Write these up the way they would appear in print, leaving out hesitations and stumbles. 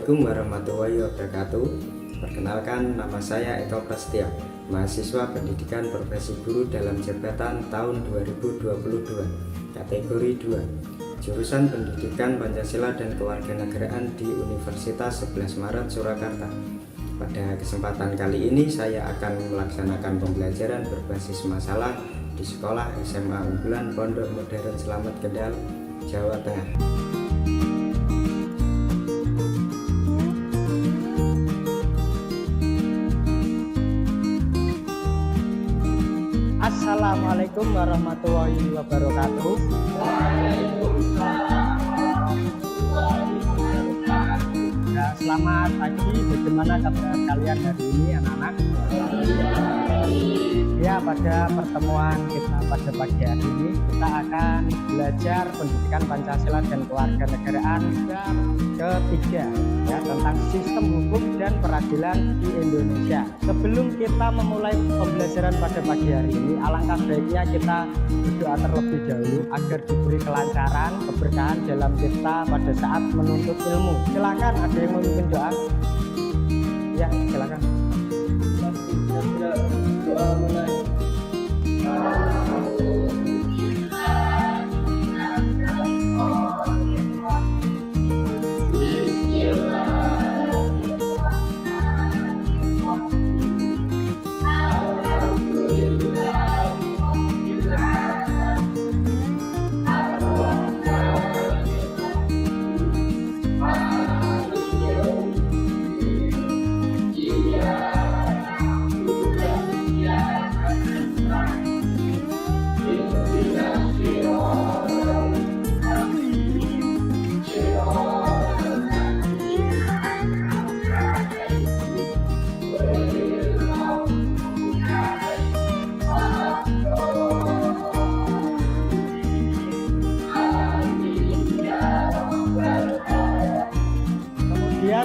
Assalamualaikum warahmatullahi wabarakatuh. Perkenalkan, nama saya Eko Prasetyo, mahasiswa pendidikan profesi guru dalam jabatan tahun 2022, kategori 2, jurusan pendidikan Pancasila dan Kewarganegaraan di Universitas 11 Maret Surakarta. Pada kesempatan kali ini saya akan melaksanakan pembelajaran berbasis masalah di Sekolah SMA Unggulan Pondok Modern Slamet Kendal, Jawa Tengah. Assalamualaikum warahmatullahi wabarakatuh. Ya, selamat pagi. Bagaimana kabar kalian hari ini, anak-anak? Ya, pada pertemuan kita pada pagi hari ini kita akan belajar pendidikan Pancasila dan Kewarganegaraan bab ketiga, ya, tentang sistem hukum dan peradilan di Indonesia. Sebelum kita memulai pembelajaran pada pagi hari ini, alangkah baiknya kita berdoa terlebih dahulu agar diberi kelancaran, keberkahan dalam kita pada saat menuntut ilmu. Silakan, ada yang memimpin doa? Ya, silakan. Doa mulai.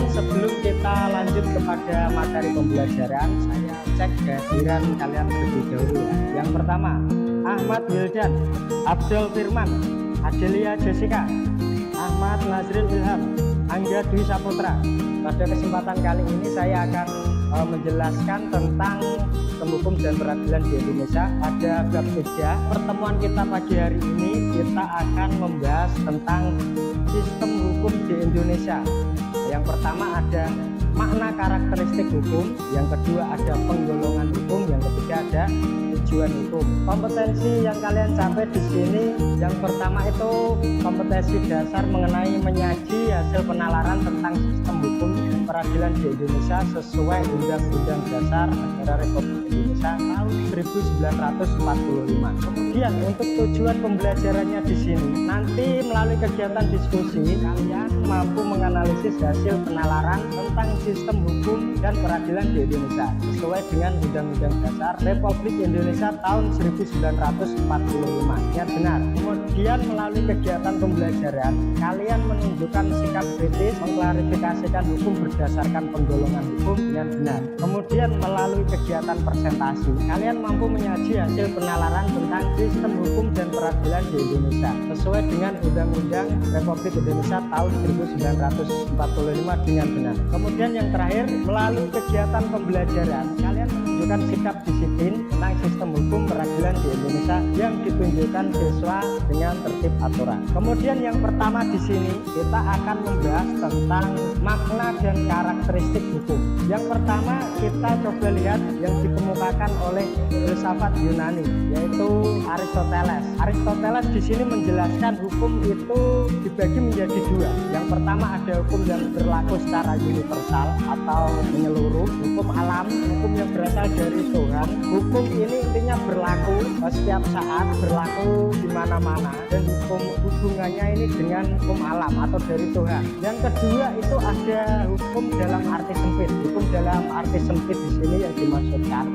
Sebelum kita lanjut kepada materi pembelajaran, saya cek kehadiran kalian terlebih dahulu. Yang pertama, Ahmad Wildan, Abdul Firman, Adelia Jessica, Ahmad Nazril Ilham, Angga Dwi Saputra. Pada kesempatan kali ini saya akan menjelaskan tentang sistem hukum dan peradilan di Indonesia pada bab 3. Pertemuan kita pagi hari ini kita akan membahas tentang sistem hukum di Indonesia. Yang pertama ada makna karakteristik hukum, yang kedua ada penggolongan hukum, yang ketiga ada tujuan hukum. Kompetensi yang kalian capai di sini, yang pertama itu kompetensi dasar mengenai menyaji hasil penalaran tentang sistem hukum dan peradilan di Indonesia sesuai Undang-Undang Dasar Negara Republik Indonesia tahun 1945. Kemudian untuk tujuan pembelajarannya di sini, nanti melalui kegiatan diskusi kalian mampu menganalisis hasil penalaran tentang sistem hukum dan peradilan di Indonesia sesuai dengan Undang-Undang Dasar Republik Indonesia tahun 1945. Ya, benar. Kemudian melalui kegiatan pembelajaran kalian menunjukkan sikap kritis, mengklarifikasikan hukum berdasarkan penggolongan hukum dengan benar. Kemudian melalui kegiatan presentasi kalian mampu menyaji hasil penalaran tentang sistem hukum dan peradilan di Indonesia sesuai dengan Undang-Undang Republik Indonesia tahun 1945 dengan benar. Kemudian yang terakhir, melalui kegiatan pembelajaran kalian menunjukkan sikap disiplin tentang sistem hukum peradilan di Indonesia yang ditunjukkan siswa dengan tertib aturan. Kemudian yang pertama di sini kita akan membahas tentang makna dan karakteristik hukum. Yang pertama kita coba lihat yang dikemukakan oleh filsafat Yunani, yaitu Aristoteles. Aristoteles di sini menjelaskan hukum itu dibagi menjadi dua. Yang pertama ada hukum yang berlaku secara universal atau menyeluruh, hukum alam, hukum yang berasal dari Tuhan. Hukum ini intinya berlaku setiap saat, berlaku di mana-mana, dan hukum hubungannya ini dengan hukum alam atau dari Tuhan. Yang kedua itu ada hukum dalam arti sempit. Hukum dalam arti sempit di sini yang dimaksudkan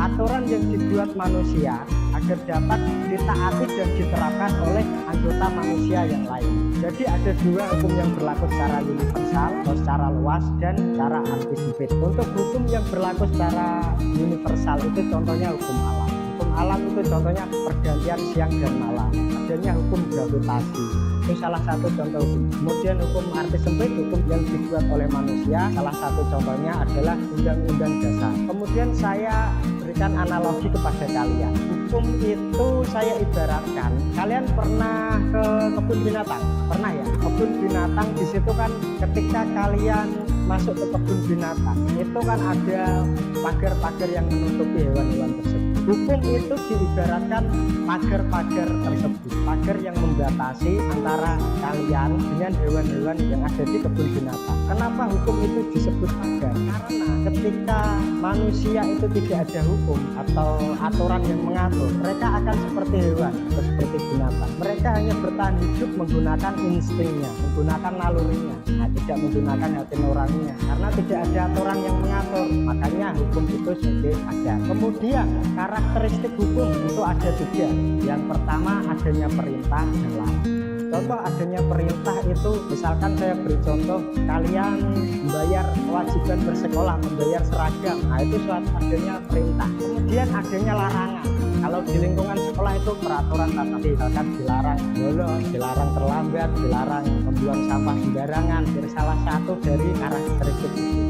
aturan yang dibuat manusia agar dapat ditaati dan diterapkan oleh anggota manusia yang lain. Jadi ada dua hukum yang berlaku secara universal atau secara luas dan secara arti sempit. Untuk hukum yang berlaku secara universal itu contohnya hukum alam. Hukum alam itu contohnya pergantian siang dan malam, adanya hukum gravitasi. itu salah satu contoh hukum. Kemudian hukum arti sempit, hukum yang dibuat oleh manusia, salah satu contohnya adalah undang-undang dasar. Kemudian saya berikan analogi kepada kalian. Hukum itu saya ibaratkan, kalian pernah ke kebun binatang? Pernah ya? Kebun binatang di situ kan ketika kalian masuk ke kebun binatang, itu kan ada pagar-pagar yang menutupi hewan-hewan tersebut. Hukum itu diibaratkan pagar-pagar tersebut, pagar yang membatasi antara kalian dengan hewan-hewan yang ada di kebun binatang. Kenapa hukum itu disebut pagar? Karena ketika manusia itu tidak ada hukum atau aturan yang mengatur, mereka akan seperti hewan atau seperti binatang. Mereka hanya bertahan hidup menggunakan instingnya, menggunakan nalurinya, tidak menggunakan hati nuraninya, karena tidak ada aturan yang mengatur. Makanya hukum itu sebagai pagar. Kemudian karakteristik hukum itu ada tiga. Yang pertama adanya perintah dan larang. Contoh adanya perintah itu, misalkan saya beri contoh, kalian membayar kewajiban bersekolah, membayar seragam, nah itu suatu adanya perintah. Kemudian adanya larangan. Kalau di lingkungan sekolah itu peraturan tata misalkan dilarang bolos, dilarang terlambat, dilarang membuang sampah sembarangan, jadi salah satu dari karakteristik itu.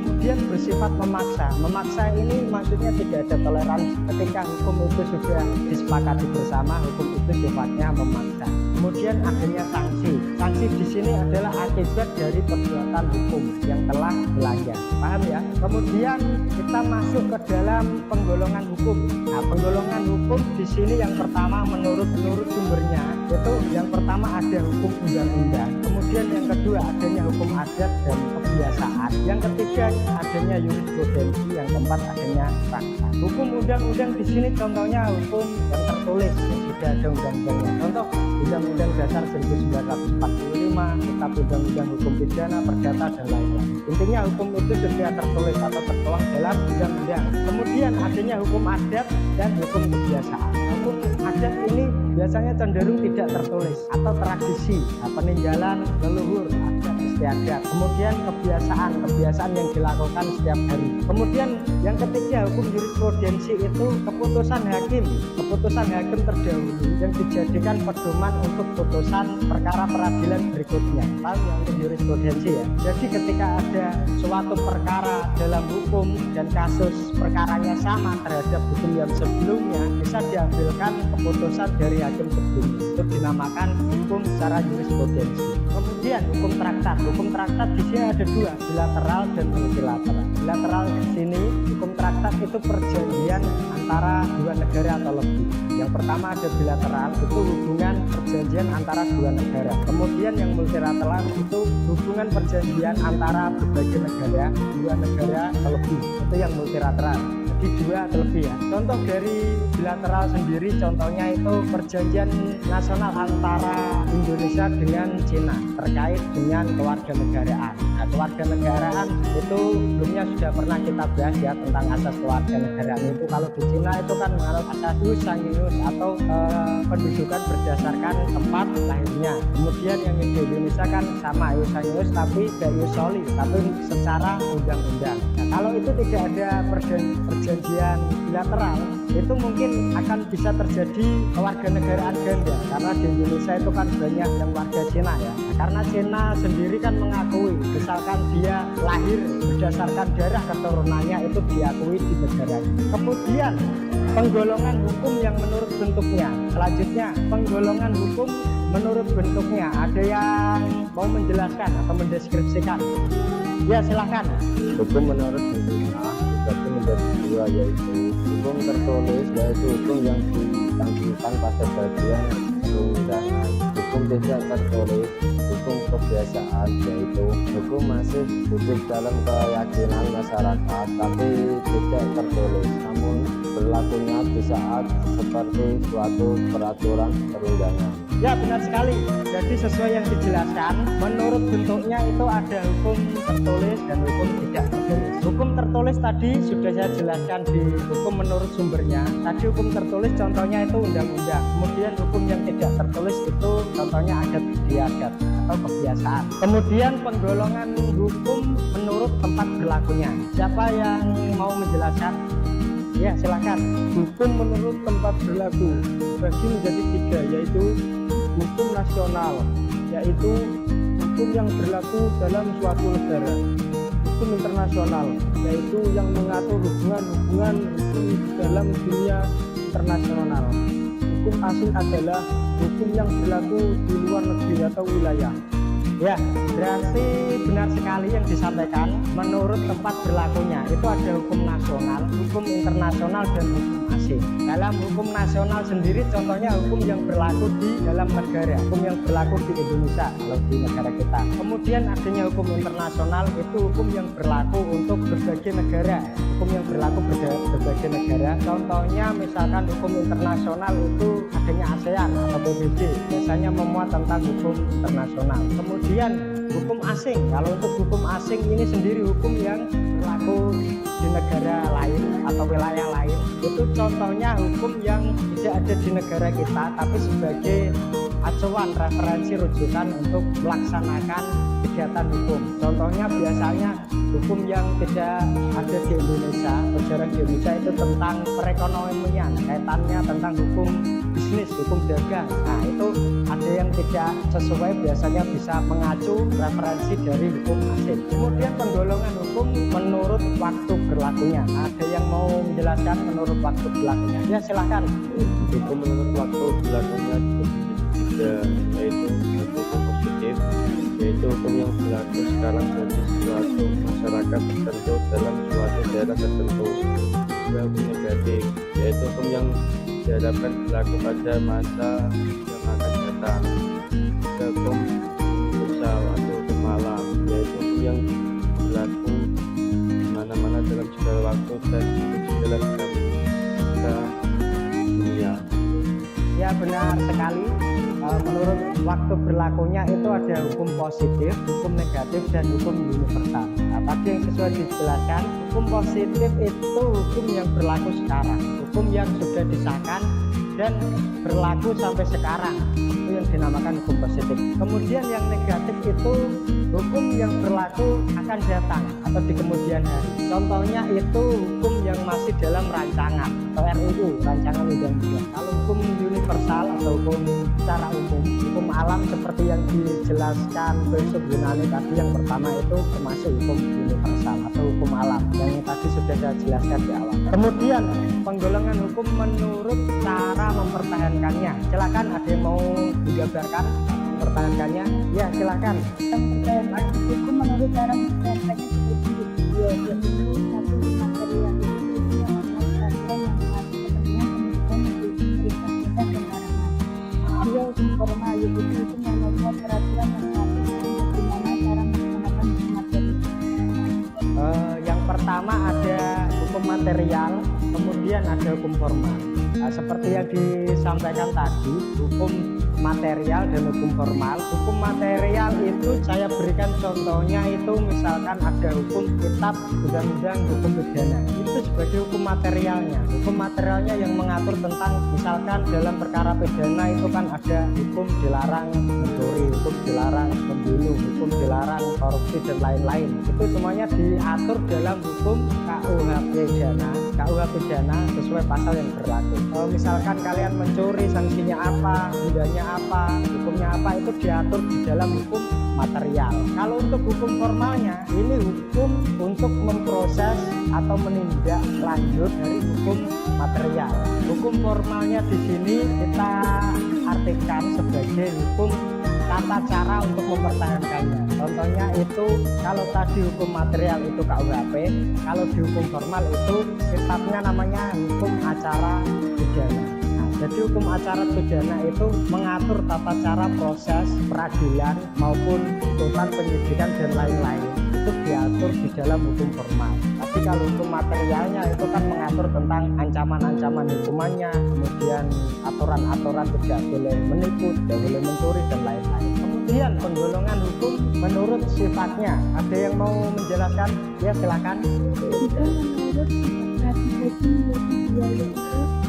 Kemudian bersifat memaksa. Memaksa ini maksudnya tidak ada toleransi. Ketika hukum itu sudah disepakati bersama, hukum itu sifatnya memaksa. Kemudian adanya sanksi. Sanksi di sini adalah akibat dari perbuatan hukum yang telah dilanggar. Paham ya? Kemudian kita masuk ke dalam penggolongan hukum. Nah, penggolongan hukum di sini yang pertama menurut sumbernya itu yang pertama ada hukum undang-undang. Kemudian yang kedua adanya hukum adat dan kebiasaan. Yang ketiga adanya jurisprudensi, yang keempat adanya traktat. Hukum undang-undang di sini contohnya hukum yang tertulis yang sudah ada undang-undangnya. Contoh Undang-Undang Dasar 1945, Kitab Undang-Undang Hukum Pidana, Perdata dan lain-lain. Intinya hukum itu sudah tertulis atau tertuang dalam undang-undang. Kemudian adanya hukum adat dan hukum kebiasaan. Hukum adat ini biasanya cenderung tidak tertulis atau tradisi, peninggalan leluhur, adat istiadat. Kemudian kebiasaan yang dilakukan setiap hari. Kemudian yang ketiga hukum jurisprudensi itu keputusan hakim terdahulu yang dijadikan pedoman untuk putusan perkara peradilan berikutnya. Paham ya untuk jurisprudensi ya? Jadi ketika ada suatu perkara dalam hukum dan kasus perkaranya sama terhadap hukum yang sebelumnya, bisa diambilkan keputusan dari hakim sebelumnya. Itu dinamakan hukum secara jurisprudensi. Kemudian hukum traktat. Hukum traktat di sini ada dua, bilateral dan multilateral. Bilateral di sini hukum traktat itu perjanjian antara dua negara atau lebih. Yang pertama ada bilateral, itu hubungan perjanjian antara dua negara. Kemudian yang multilateral itu hubungan perjanjian antara berbagai negara, dua negara atau lebih. Itu yang multilateral. Jadi dua atau lebih ya. Contoh dari bilateral sendiri contohnya itu perjanjian nasional antara Indonesia dengan Cina terkait dengan kewarganegaraan. Nah, kewarganegaraan itu sebelumnya sudah pernah kita bahas ya tentang asas kewarganegaraan itu. Kalau di Cina itu kan menganut asas jus sanguinis atau pendudukan berdasarkan tempat lahirnya. Kemudian yang di Indonesia kan sama jus sanguinis tapi tidak jus soli, tapi secara undang-undang. Nah, kalau itu tidak ada perjanjian bilateral, itu mungkin akan bisa terjadi kewarganegaraan ganda karena di Indonesia itu kan banyak yang warga Cina ya. Nah, karena Cina sendiri kan mengakui misalkan dia lahir berdasarkan darah keturunannya itu diakui di negaranya. Kemudian penggolongan hukum yang menurut bentuknya. Selanjutnya penggolongan hukum menurut bentuknya. Ada yang mau menjelaskan atau mendeskripsikan? Ya silahkan. Hukum menurut bentuknya dibagi menjadi dua, yaitu hukum tertulis yaitu hukum yang ditanggungan pada bagian perundangan, hukum tidak tertulis, hukum kebiasaan yaitu hukum masih hidup dalam keyakinan masyarakat tapi tidak tertulis namun berlakunya di saat seperti suatu peraturan perundangan. Ya benar sekali. Jadi sesuai yang dijelaskan, menurut bentuknya itu ada hukum tertulis dan hukum tidak tertulis. Hukum tertulis tadi sudah saya jelaskan di hukum menurut sumbernya. Tadi hukum tertulis contohnya itu undang-undang. Kemudian hukum yang tidak tertulis itu contohnya adat istiadat atau kebiasaan. Kemudian penggolongan hukum menurut tempat berlakunya. Siapa yang mau menjelaskan? Ya silakan. Hukum menurut tempat berlaku bagi menjadi tiga, yaitu hukum nasional, yaitu hukum yang berlaku dalam suatu negara. Hukum internasional, yaitu yang mengatur hubungan-hubungan hukum dalam dunia internasional. Hukum asing adalah hukum yang berlaku di luar negeri atau wilayah. Ya, berarti benar sekali yang disampaikan. Menurut tempat berlakunya itu ada hukum nasional, hukum internasional, dan hukum asing. Dalam hukum nasional sendiri contohnya hukum yang berlaku di dalam negara, hukum yang berlaku di Indonesia kalau di negara kita. Kemudian adanya hukum internasional itu hukum yang berlaku untuk berbagai negara, hukum yang berlaku berbagai negara. Contohnya misalkan hukum internasional itu adanya ASEAN atau PBB, biasanya memuat tentang hukum internasional. Kemudian hukum asing, kalau untuk hukum asing ini sendiri hukum yang berlaku di negara lain atau wilayah lain. Itu contohnya hukum yang tidak ada di negara kita tapi sebagai acuan, referensi, rujukan untuk melaksanakan kegiatan hukum. Contohnya biasanya hukum yang tidak ada di Indonesia, jarang di Indonesia, itu tentang perekonomian, kaitannya tentang hukum bisnis, hukum dagang. Nah itu ada yang tidak sesuai, biasanya bisa mengacu referensi dari hukum asing. Kemudian penggolongan hukum menurut waktu berlakunya. Ada yang mau menjelaskan menurut waktu berlakunya? Ya silahkan. Hukum menurut waktu berlakunya yaitu hukum positif, yaitu hukum yang berlaku sekarang bagi suatu masyarakat tertentu dalam suatu daerah tertentu. Juga hukum negatif, yaitu hukum yang diharapkan berlaku pada masa yang akan datang. Juga hukum universal atau hukum alam, yaitu hukum yang berlaku di mana-mana dalam segala waktu dan segala dunia. Ya benar sekali. Menurut waktu berlakunya itu ada hukum positif, hukum negatif, dan hukum universal. Nah, tadi yang sesuai dijelaskan, hukum positif itu hukum yang berlaku sekarang, hukum yang sudah disahkan dan berlaku sampai sekarang, itu yang dinamakan hukum positif. Kemudian yang negatif itu hukum yang berlaku akan datang atau di kemudian hari. Contohnya itu hukum yang masih dalam rancangan atau RUU, rancangan undang-undang. Kalau hukum universal atau hukum secara umum, hukum alam seperti yang dijelaskan besok Yunani tadi, yang pertama itu termasuk hukum universal atau hukum alam yang tadi sudah saya jelaskan di awal. Kemudian penggolongan hukum menurut cara mempertahankannya. Silakan, ada yang mau digambarkan mempertahankannya? Ya silakan. Mempertahankan hukum menurut cara mempertahankannya seperti yaitu satu materi yang hukum formal, yaitu hukum yang membuat peraturan yang mengatur bagaimana cara melaksanakan hukum materi. Yang pertama ada hukum material, kemudian ada hukum formal. Nah, seperti yang disampaikan tadi, hukum material dan hukum formal. Hukum material itu saya berikan contohnya, itu misalkan ada hukum kitab undang-undang hukum pidana, itu sebagai hukum materialnya. Hukum materialnya yang mengatur tentang misalkan dalam perkara pidana itu kan ada hukum dilarang mencuri, hukum dilarang membunuh, hukum dilarang korupsi dan lain-lain. Itu semuanya diatur dalam hukum KUH pidana sesuai pasal yang berlaku. Misalkan kalian mencuri, sanksinya apa, dendanya apa, hukumnya apa, itu diatur di dalam hukum material. Kalau untuk hukum formalnya, ini hukum untuk memproses atau menindak lanjut dari hukum material. Hukum formalnya di sini kita artikan sebagai hukum tata cara untuk mempertahankannya. Contohnya itu kalau tadi hukum material itu KUHP, kalau di hukum formal itu kitabnya namanya hukum acara pidana. Nah, jadi hukum acara pidana itu mengatur tata cara proses peradilan maupun tuntutan penyidikan dan lain-lain. Itu diatur di dalam hukum formal. Tapi kalau hukum materialnya itu kan mengatur tentang ancaman-ancaman hukumannya, kemudian aturan-aturan tidak boleh menipu, tidak boleh mencuri dan lain-lain. Kemudian penggolongan hukum menurut sifatnya. Ada yang mau menjelaskan? Ya silakan. Jika menurut sifat hukum yaitu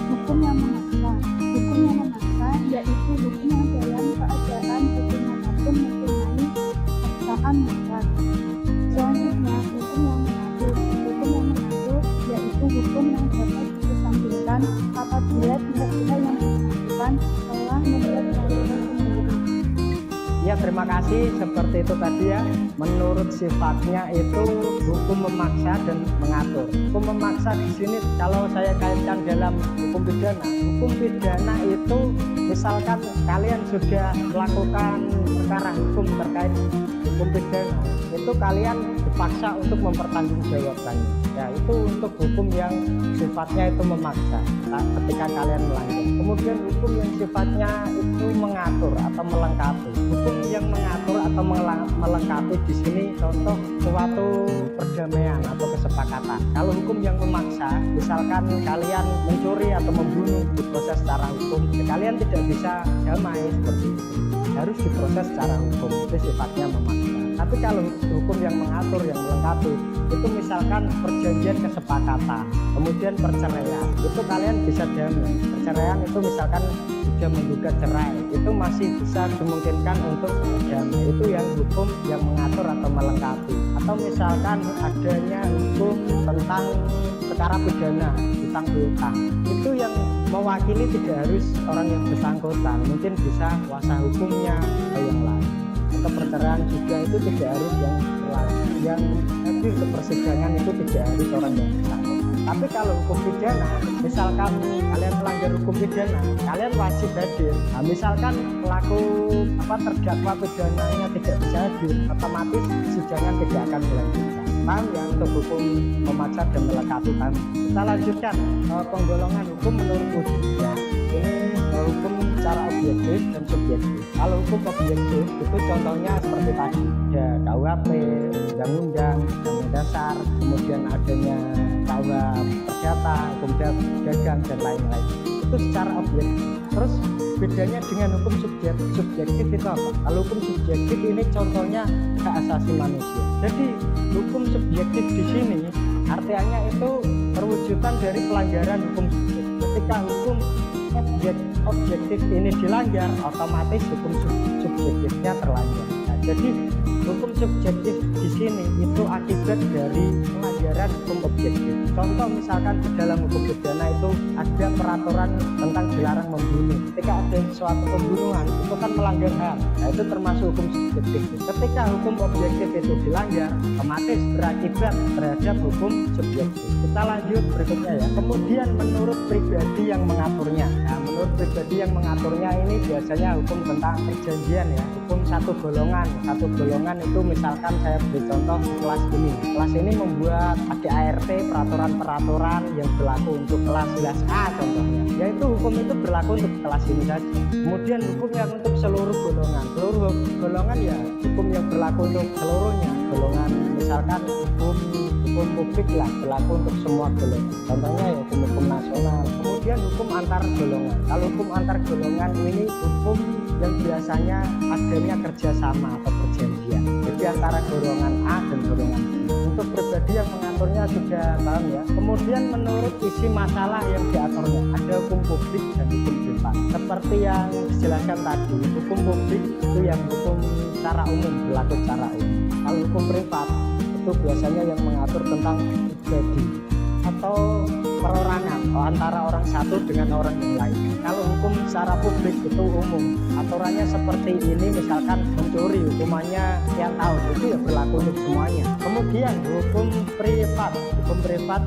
hukum yang memaksa. Hukum yang memaksa yaitu hukum yang dalam keadaan bagaimanapun mempunyai paksaan mutlak. Selanjutnya hukum yang mengatur. Hukum yang mengatur yaitu hukum yang dapat dikesampingkan apabila pihak-pihak yang bersangkutan telah membuat peraturan Ya, terima kasih. Seperti itu tadi ya. Menurut sifatnya itu hukum memaksa dan mengatur. Hukum memaksa di sini kalau saya kaitkan dalam hukum pidana. Hukum pidana itu misalkan kalian sudah melakukan perkara hukum terkait hukum pidana, itu kalian dipaksa untuk mempertanggungjawabkannya. Ya, itu untuk hukum yang sifatnya itu memaksa ketika kalian melanggar. Kemudian hukum yang sifatnya itu mengatur atau melengkapi. Hukum yang mengatur atau melengkapi di sini contoh suatu perdamaian atau kesepakatan. Kalau hukum yang memaksa, misalkan kalian mencuri atau membunuh, diproses secara hukum, kalian tidak bisa damai seperti itu. Harus diproses secara hukum, itu sifatnya memaksa. Tapi kalau hukum yang mengatur, yang melengkapi, itu misalkan perjanjian kesepakatan, kemudian perceraian, itu kalian bisa damai. Perceraian itu misalkan sudah menggugat cerai, itu masih bisa dimungkinkan untuk damai. Itu yang hukum yang mengatur atau melengkapi. Atau misalkan adanya hukum tentang perkara pidana, hutang piutang, itu yang mewakili tidak harus orang yang bersangkutan, mungkin bisa kuasa hukumnya atau yang lain. Atau perceraian juga itu tidak harus yang hadir ke persidangan, itu tidak harus orang yang bersangkutan. Tapi kalau hukum pidana, misalkan kalian melanggar hukum pidana, kalian wajib hadir. Nah, misalkan pelaku terdakwa pidananya tidak bisa hadir, otomatis persidangan tidak akan dilanjutkan. Paham ya untuk hukum memaksa dan melengkapi? Paham? Kita lanjutkan penggolongan hukum menurut wujudnya. Ini hukum secara objektif dan subjektif. Kalau hukum objektif itu contohnya seperti tadi, ada KUHP, undang-undang dasar, kemudian adanya KUH perdata, hukum dagang dan lain-lain. Itu secara objektif. Terus bedanya dengan hukum subjektif itu apa? Kalau hukum subjektif ini contohnya hak asasi manusia. Jadi hukum subjektif di sini artinya itu perwujudan dari pelanggaran hukum subjektif. Ketika hukum objektif ini dilanggar, otomatis hukum subjektifnya terlanggar. Nah, jadi hukum subjektif di sini itu akibat dari pelanggaran hukum objektif. Contoh misalkan di dalam hukum pidana itu ada peraturan tentang dilarang membunuh. Ketika ada suatu pembunuhan itu kan melanggar HAM. Nah, itu termasuk hukum subjektif. Ketika hukum objektif itu dilanggar, otomatis berakibat terhadap hukum subjektif. Kita lanjut berikutnya ya. Kemudian menurut pribadi yang mengaturnya. Nah, menurut pribadi yang mengaturnya ini biasanya hukum tentang perjanjian ya. Hukum satu golongan itu misalkan saya beri contoh kelas ini membuat ADART, peraturan yang berlaku untuk kelas 11A contohnya, yaitu hukum itu berlaku untuk kelas ini saja. Kemudian hukum yang untuk seluruh golongan ya hukum yang berlaku untuk seluruhnya golongan, misalkan hukum publik lah berlaku untuk semua golongan, contohnya ya hukum nasional. Kemudian hukum antar golongan. Kalau hukum antar golongan ini hukum yang biasanya adanya kerjasama atau perjanjian, jadi antara golongan A dan golongan B. Untuk pribadi yang mengaturnya sudah paham ya. Kemudian menurut isi masalah yang diaturnya ada hukum publik dan hukum privat. Seperti yang dijelaskan tadi, hukum publik itu yang hukum secara umum, berlaku secara umum. Kalau hukum privat itu biasanya yang mengatur tentang pribadi atau perorangan antara orang satu dengan orang yang lain. Kalau hukum secara publik itu umum, aturannya seperti ini, misalkan mencuri hukumannya sekian tahun, itu ya berlaku untuk semuanya. Kemudian hukum privat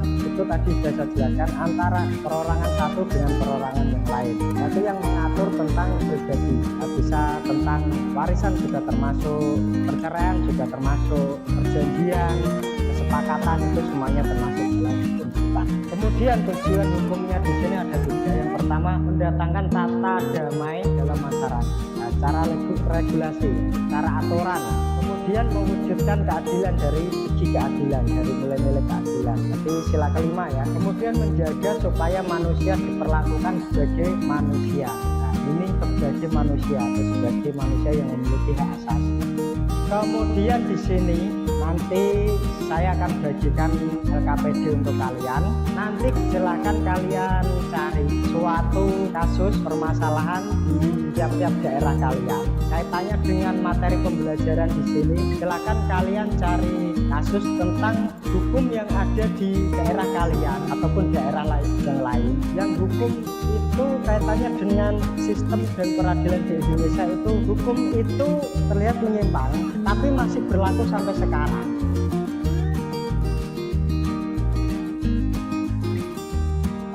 itu tadi sudah saya jelaskan antara perorangan satu dengan perorangan yang lain. Itu yang mengatur tentang pribadi, bisa tentang warisan juga termasuk, perceraian juga termasuk, perjanjian, kesepakatan itu semuanya termasuk dalam hukum privat. Kemudian tujuan hukumnya di sini ada tiga. Yang pertama, mendatangkan tata damai dalam masyarakat. Nah, cara regulasi, cara aturan. Kemudian mewujudkan keadilan dari segi keadilan, dari nilai-nilai keadilan. Nanti sila kelima ya. Kemudian menjaga supaya manusia diperlakukan sebagai manusia. Nah, ini sebagai manusia atau sebagai manusia yang memiliki hak asasi. Kemudian di sini nanti saya akan bagikan LKPD untuk kalian. Nanti silakan kalian cari suatu kasus permasalahan di tiap-tiap daerah kalian. Kaitannya dengan materi pembelajaran di sini, silakan kalian cari kasus tentang hukum yang ada di daerah kalian ataupun daerah yang lain yang hukum itu kaitannya dengan sistem dan peradilan di Indonesia itu, hukum itu terlihat menyimpang tapi masih berlaku sampai sekarang.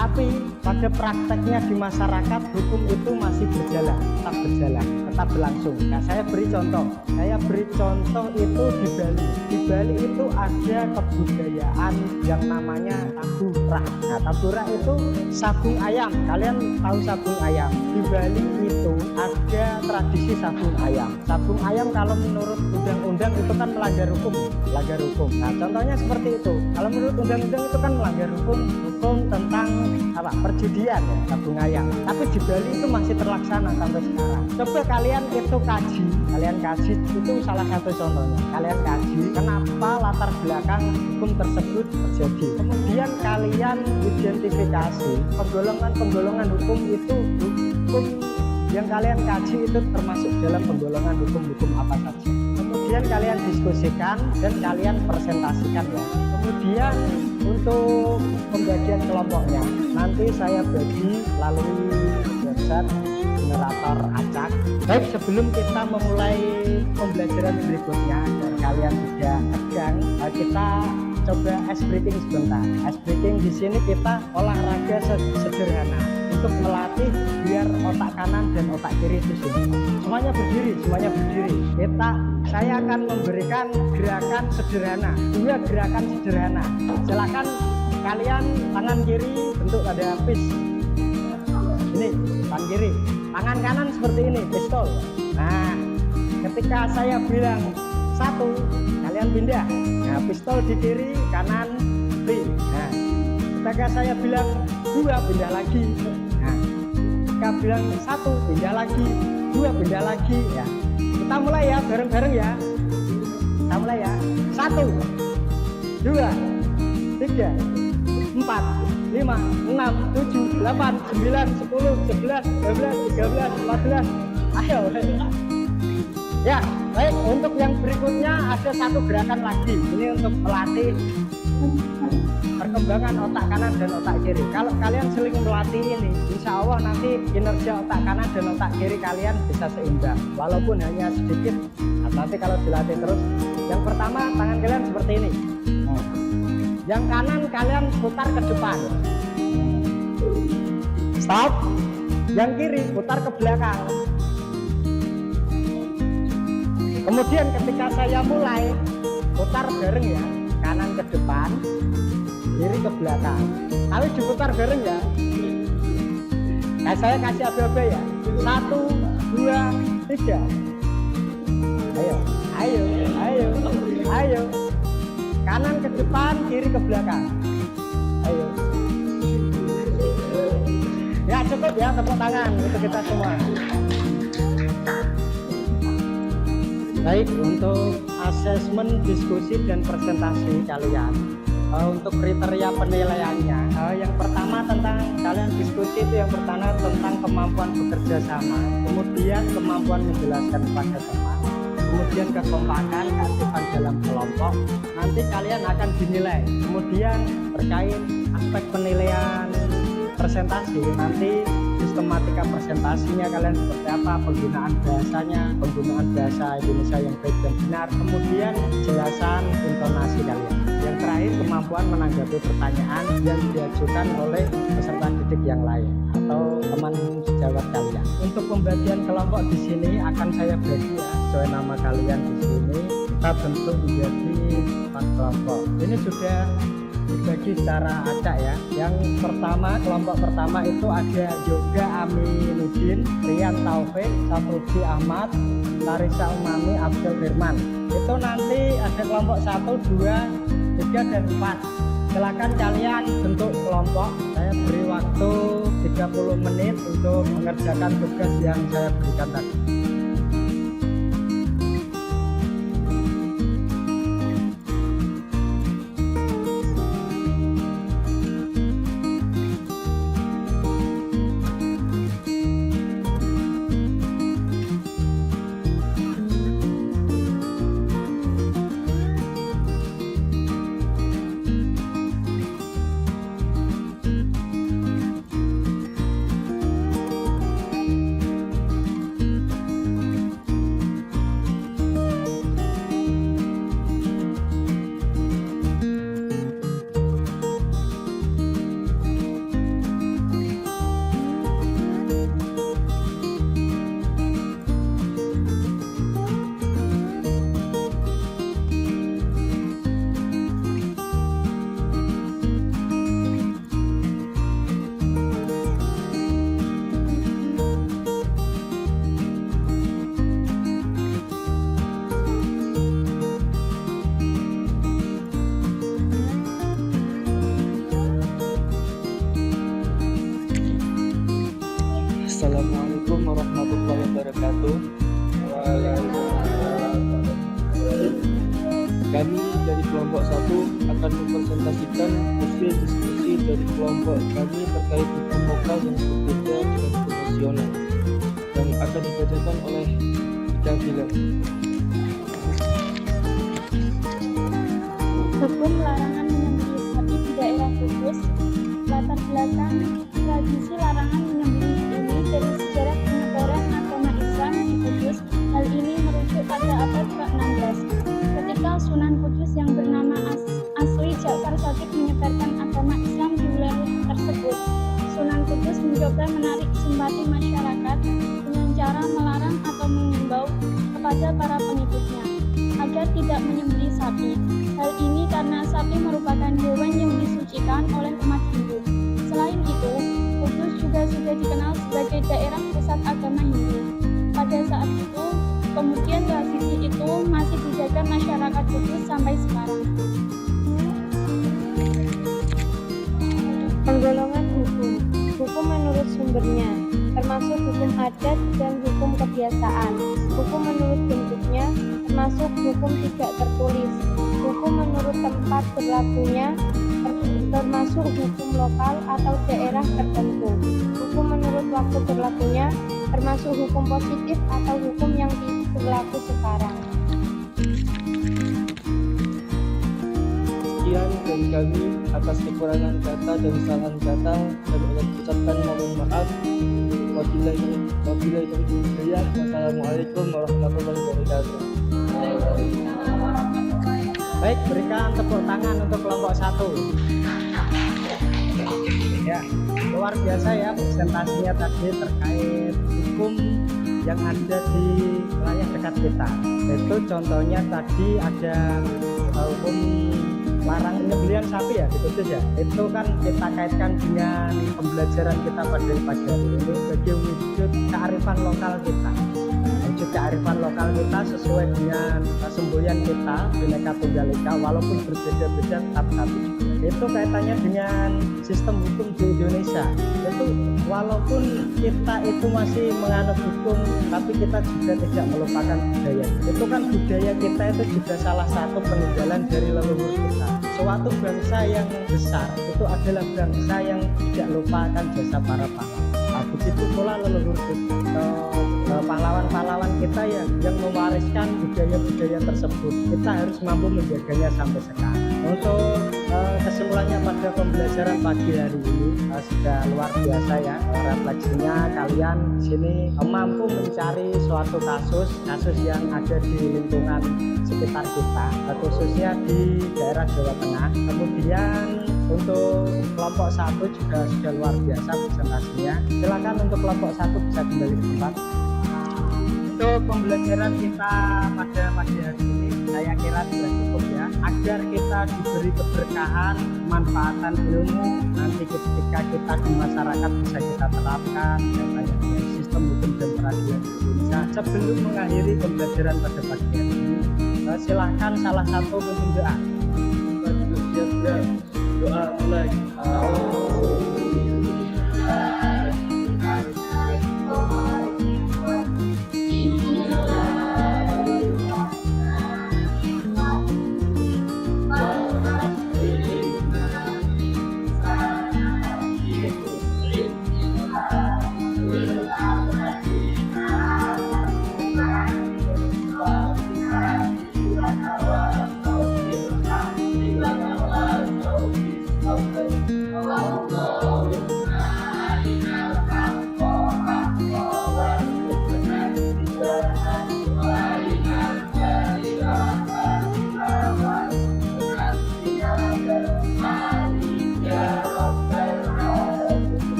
Tapi pada prakteknya di masyarakat hukum itu masih berjalan, tetap berlangsung. Nah, saya beri contoh itu di Bali. Di Bali itu ada kebudayaan yang namanya tabura. Nah, tabura itu sabung ayam. Kalian tahu sabung ayam? Di Bali itu ada tradisi sabung ayam. Sabung ayam kalau menurut undang-undang itu kan melanggar hukum. Nah, contohnya seperti itu. Kalau menurut undang-undang itu kan melanggar hukum tentang perjudian ya, sabung ayam. Tapi di Bali itu masih terlaksana sampai sekarang. Coba kalian itu kaji itu salah satu contohnya. Kalian kaji kenapa latar belakang hukum tersebut terjadi. Kemudian kalian identifikasi penggolongan hukum itu, hukum yang kalian kaji itu termasuk dalam penggolongan hukum apa saja. Kemudian kalian diskusikan dan kalian presentasikan ya. Kemudian untuk pembagian kelompoknya nanti saya bagi melalui website generator acak. Baik, sebelum kita memulai pembelajaran berikutnya agar kalian tidak tegang, kita coba ice breaking sebentar. Ice breaking di sini kita olahraga sederhana untuk melatih biar otak kanan dan otak kiri itu simpel. Semuanya berdiri. Saya akan memberikan gerakan sederhana, 2 gerakan sederhana. Silakan kalian tangan kiri bentuk ada fist. Ini tangan kiri, tangan kanan seperti ini, pistol. Nah, ketika saya bilang 1, kalian pindah. Nah, pistol di kiri, kanan free. Nah, ketika saya bilang 2, pindah lagi. Nah, ketika bilang 1, pindah lagi, 2, pindah lagi. Ya, kita mulai ya, bareng-bareng ya. Kita mulai ya. 1, 2, 3, 4, 5, 6, 7, 8, 9, 10, 11, 12, 13, 14. Ayo. Ya, baik, untuk yang berikutnya ada 1 gerakan lagi. Ini untuk melatih perkembangan otak kanan dan otak kiri. Kalau kalian sering melatih ini, insya Allah nanti kinerja otak kanan dan otak kiri kalian bisa seimbang, walaupun hanya sedikit. Nanti kalau dilatih terus. Yang pertama, tangan kalian seperti ini. Yang kanan kalian putar ke depan. Stop. Yang kiri putar ke belakang. Kemudian ketika saya mulai, putar bareng ya. Kanan ke depan, kiri ke belakang. Tapi diputar bareng ya. Nah, saya kasih aba-aba ya. 1, 2, 3. Ayo. Kanan ke depan, kiri ke belakang. Ayo. Ya, cukup ya, tepuk tangan untuk kita semua. Baik, untuk asesmen, diskusi, dan presentasi kalian, untuk kriteria penilaiannya, yang pertama tentang kalian diskusi itu yang pertama tentang kemampuan bekerja sama, kemudian kemampuan menjelaskan kepada teman, kemudian kekompakan, keaktifan dalam kelompok. Nanti kalian akan dinilai. Kemudian terkait aspek penilaian presentasi, nanti sistematika presentasinya kalian seperti apa, penggunaan bahasanya, penggunaan bahasa Indonesia yang baik dan benar, kemudian jelasan intonasi kalian. Yang terakhir, kemampuan menanggapi pertanyaan yang diajukan oleh peserta didik yang lain atau teman sejawat kalian. Untuk pembagian kelompok di sini akan saya bagi ya, sesuai nama kalian di sini kita bentuk menjadi 4 kelompok. Ini sudah dibagi secara acak ya. Yang pertama, kelompok pertama itu ada Yoga Aminuddin, Rian Taufik, Satrudi Ahmad, Larissa Umami, Abdul Firman. Itu nanti ada kelompok 1, 2, 3, dan 4. Silakan kalian bentuk kelompok. Saya beri waktu 30 menit untuk mengerjakan tugas yang saya berikan tadi. Assalamualaikum warahmatullahi wabarakatuh. Kami dari kelompok 1 akan mempresentasikan hasil diskusi dari kelompok kami terkait hukum lokal yang berbeda dengan hukum nasional yang akan dibacakan oleh Ika Bila. Hukum larangan menyembelih sapi di daerah Kudus. Latar belakang tradisi larangan menyembelih ini dari sejarah penyebaran agama Islam di Kudus. Hal ini merujuk pada abad ke-16 ketika Sunan Kudus yang bernama Asri Ja'far Shadiq menyebarkan agama Islam di wilayah tersebut. Sunan Kudus mencoba menarik simpati masyarakat dengan cara melarang atau mengimbau kepada para pengikutnya agar tidak menyembelih sapi. Hal ini karena sapi merupakan hewan yang disucikan oleh umat Hindu. Selain itu, Kudus juga sudah dikenal sebagai daerah pusat agama Hindu. Pada saat itu, kemudian tradisi itu masih dijaga masyarakat Kudus sampai sekarang. Penggolongan hukum. Hukum menurut sumbernya, termasuk hukum adat dan hukum kebiasaan. Hukum menurut bentuknya, termasuk hukum tidak tertulis. Hukum menurut tempat berlakunya, termasuk hukum lokal atau daerah tertentu. Hukum menurut waktu berlakunya, termasuk hukum positif atau hukum yang berlaku sekarang. Sekian dari kami. Atas kekurangan kata dan kesalahan kata kami ucapkan mohon maaf. Wabillahi taufiq wal hidayah. Wassalamualaikum warahmatullahi wabarakatuh. Baik, berikan tepuk tangan untuk kelompok 1. Ya, luar biasa ya presentasinya tadi terkait hukum yang ada di wilayah dekat kita. Itu contohnya tadi ada hukum larang penyembelihan sapi ya di Kudus ya. Itu kan kita kaitkan dengan pembelajaran kita pada pagi hari ini sebagai wujud kearifan lokal kita. Wujud kearifan lokal kita sesuai dengan semboyan kita Bhinneka Tunggal Ika, walaupun berbeda-beda tetap satu. Itu kaitannya dengan sistem hukum di Indonesia. Itu walaupun kita itu masih menganut hukum, tapi kita juga tidak melupakan budaya. Itu kan budaya kita itu juga salah satu peninggalan dari leluhur kita. Suatu bangsa yang besar itu adalah bangsa yang tidak lupakan jasa para pahlawan. Begitu pula leluhur kita, pahlawan-pahlawan kita yang mewariskan budaya-budaya tersebut. Kita harus mampu menjaganya sampai sekarang. Untuk kesimpulannya pada pembelajaran pagi hari ini sudah luar biasa ya refleksinya. Kalian di sini mampu mencari suatu kasus yang ada di lingkungan sekitar kita, khususnya di daerah Jawa Tengah. Kemudian untuk kelompok 1 juga sudah luar biasa presentasinya. Silakan untuk kelompok 1 bisa kembali ke tempat. Untuk pembelajaran kita pada pagi hari ini saya kira sudah cukup ya, agar kita diberi keberkahan, manfaatan ilmu nanti ketika kita di masyarakat bisa kita terapkan sistem hukum dan peradilan Indonesia. Sebelum mengakhiri pembelajaran pada pagi hari ini, silahkan salah satu memimpin doa. Doa mulai.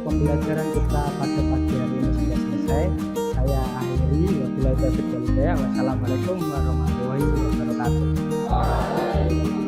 Pembelajaran kita pada pagi hari ini sudah selesai. Saya akhiri. Wabillahi taufiq wal hidayah. Wassalamualaikum warahmatullahi wabarakatuh.